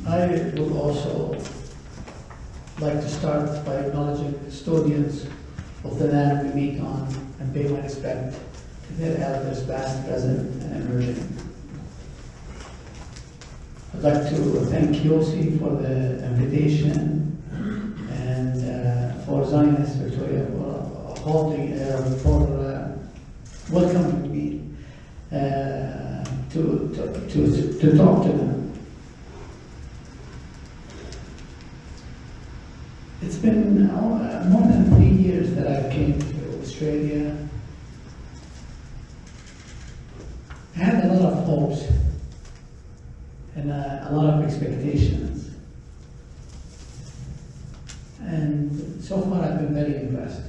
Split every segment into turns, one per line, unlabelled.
I would also like to start by acknowledging custodians of the land we meet on and pay my respect to their elders, past, present, and emerging. I'd like to thank Yossi for the invitation and for Zionist Victoria for welcoming me to talk to them. It's been more than 3 years that I came to Australia. I had a lot of hopes and a lot of expectations. And so far I've been very impressed.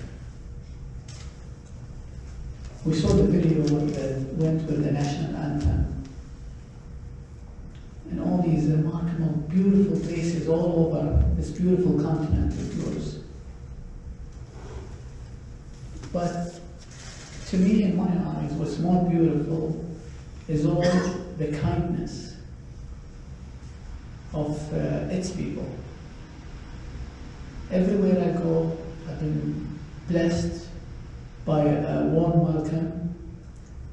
We saw the video that went with the national anthem. And all these remarkable, beautiful places all over this beautiful continent of yours. But to me, in my eyes, what's more beautiful is all the kindness of its people. Everywhere I go, I've been blessed by a warm welcome.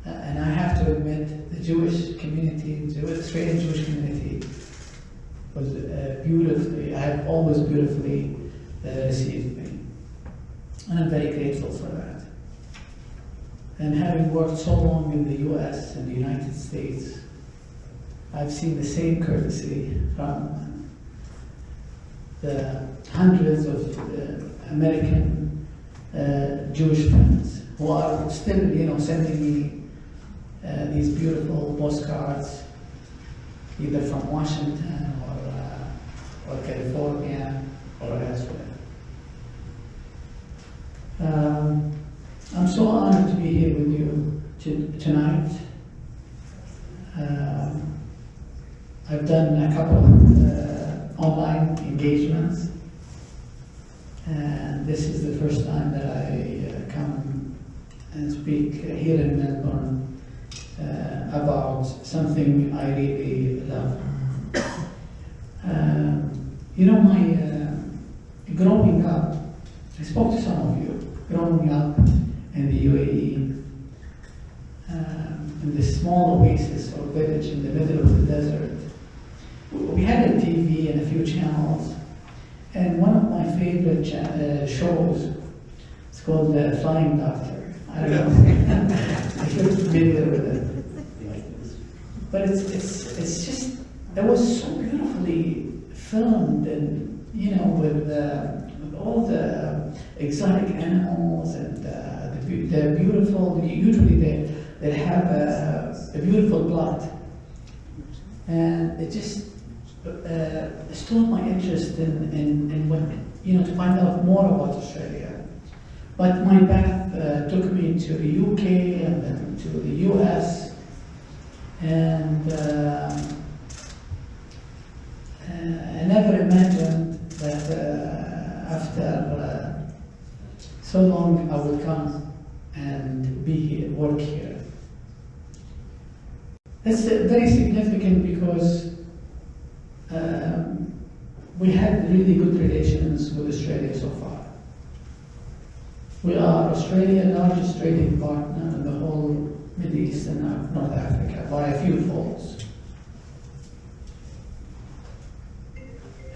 And I have to admit, the Jewish community, the Australian Jewish community, was have always beautifully received me. And I'm very grateful for that. And having worked so long in the US and the United States, I've seen the same courtesy from the hundreds of American Jewish friends who are still, sending me these beautiful postcards, either from Washington or California or elsewhere. I'm so honored to be here with you tonight. I've done a couple of online engagements, and this is the first time that I come and speak here in Melbourne about something I really love. Growing up, I spoke to some of you, growing up in the UAE, in this small oasis or village in the middle of the desert. We had a TV and a few channels, and one of my favorite shows is called Flying Doctor. I don't know if you're familiar with it. But it's just, it was so beautifully filmed, and with all the exotic animals and the beautiful, usually they have a beautiful plot. And it just stole my interest in what, to find out more about Australia. But my path took me to the UK and then to the US, and I never imagined that after so long I would come and be here, work here. It's very significant because we had really good relations with Australia so far. We are Australia's largest trading partner in the whole Middle East and North Africa by a few folds.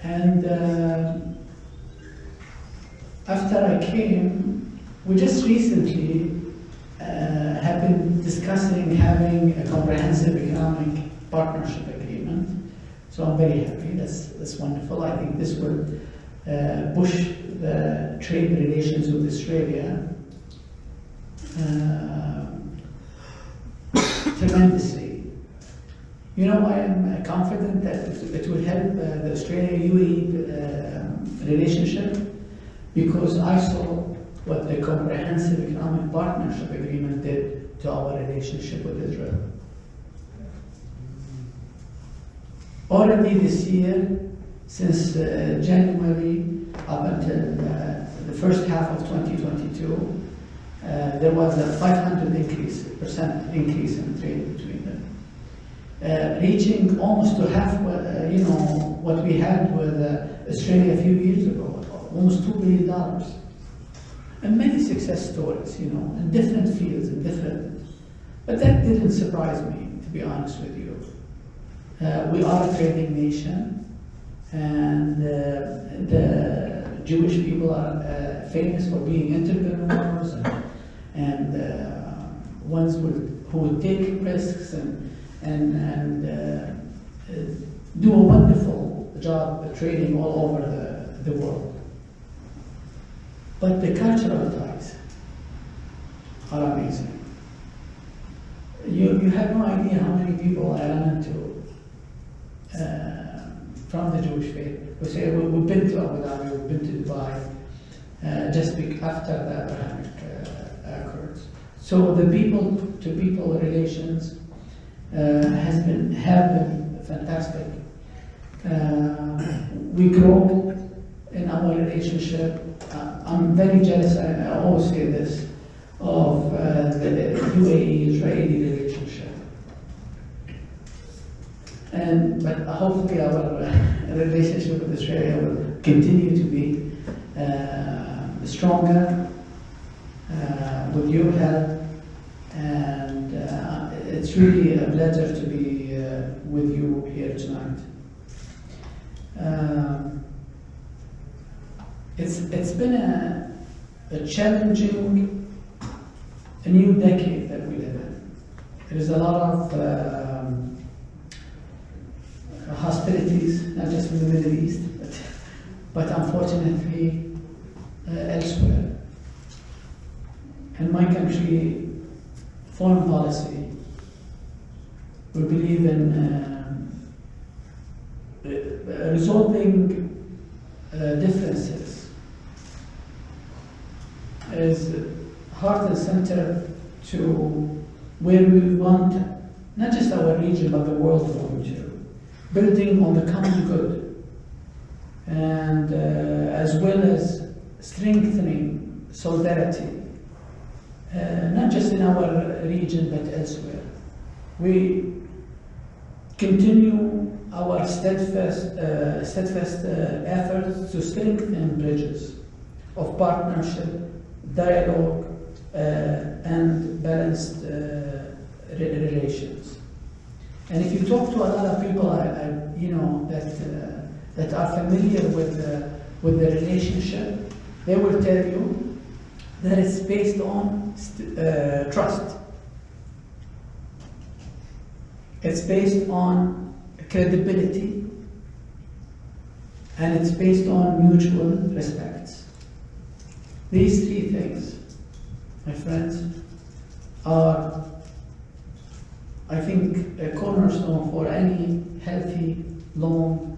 And after I came, we just recently have been discussing having a comprehensive economic partnership agreement. So I'm very happy. That's wonderful. I think this will push the trade relations with Australia tremendously. I am confident that it will help the Australia-UAE relationship, because I saw what the Comprehensive Economic Partnership Agreement did to our relationship with Israel. Already this year, since January up until the first half of 2022, there was a 500% increase in trade between them. reaching almost to half, what we had with Australia a few years ago, almost $2 billion. And many success stories, in different fields, but that didn't surprise me, to be honest with you. We are a trading nation, and the Jewish people are famous for being entrepreneurs and ones who would take risks and do a wonderful job trading all over the world. But the cultural ties are amazing. You have no idea how many people I run into from the Jewish faith who say, we've been to Abu Dhabi, we've been to Dubai, just after the Abrahamic Accords. So the people-to-people relations have been fantastic. We grow in our relationship. I'm very jealous, I always say this, of the UAE-Israeli relationship. But hopefully our relationship with Australia will continue to be stronger with your help, and it's really a pleasure to be with you here tonight. It's been a challenging, a new decade that we live in. There is a lot of hostilities, not just in the Middle East, but unfortunately elsewhere. And my country, foreign policy, we believe in resolving differences is heart and center to where we want not just our region but the world to go to, building on the common good, and as well as strengthening solidarity, not just in our region but elsewhere. We continue our steadfast efforts to strengthen bridges of partnership, dialogue, and balanced relations. And if you talk to a lot of people, that are familiar with the relationship, they will tell you that it's based on trust. It's based on credibility, and it's based on mutual respect. These three things, my friends, are, I think, a cornerstone for any healthy, long,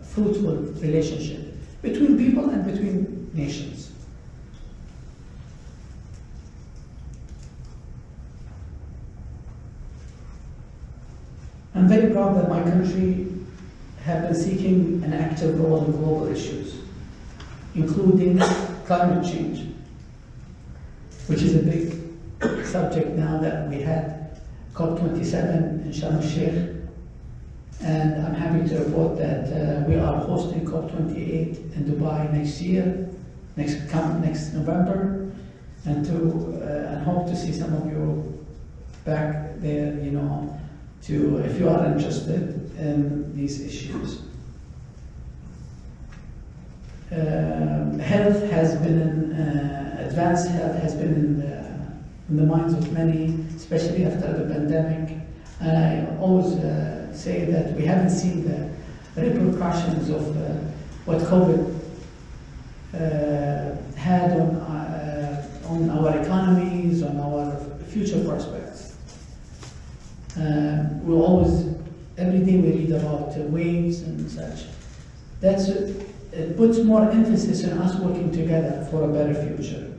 fruitful relationship between people and between nations. I'm very proud that my country have been seeking an active role in global issues, including climate change, which is a big subject now that we had COP27 in Sharm el-Sheikh, and I'm happy to report that we are hosting COP28 in Dubai next year, next November, and hope to see some of you back there, if you are interested in these issues. Health has been advanced health has been in the minds of many, especially after the pandemic. And I always say that we haven't seen the repercussions of what COVID had on our economies, on our future prospects. We always, every day we read about waves and such. It puts more emphasis on us working together for a better future.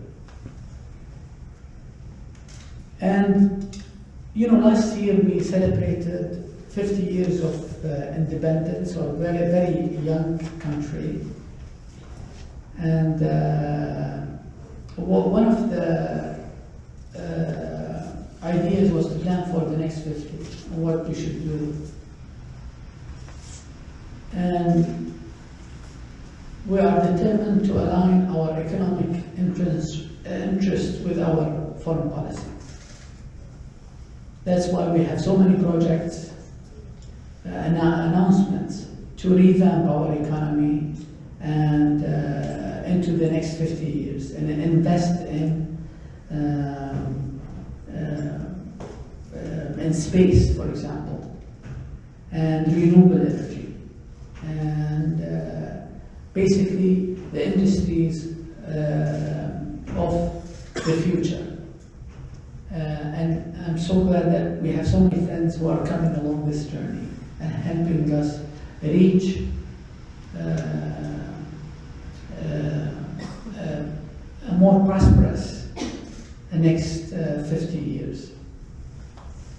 And, last year we celebrated 50 years of independence, or a very, very young country. And one of the ideas was to plan for the next 50 and what we should do. And we are determined to align our economic interests with our foreign policy. That's why we have so many projects and announcements to revamp our economy and into the next 50 years and invest in space, for example, and renewable energy, and basically the industries of the future. And I'm so glad that we have so many friends who are coming along this journey and helping us reach a more prosperous next 50 years.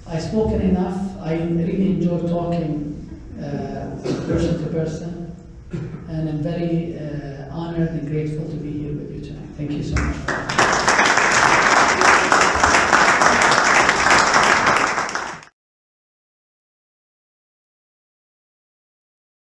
I've spoken enough. I really enjoy talking person to person, and I'm very honored and grateful to be here with you tonight. Thank you so much.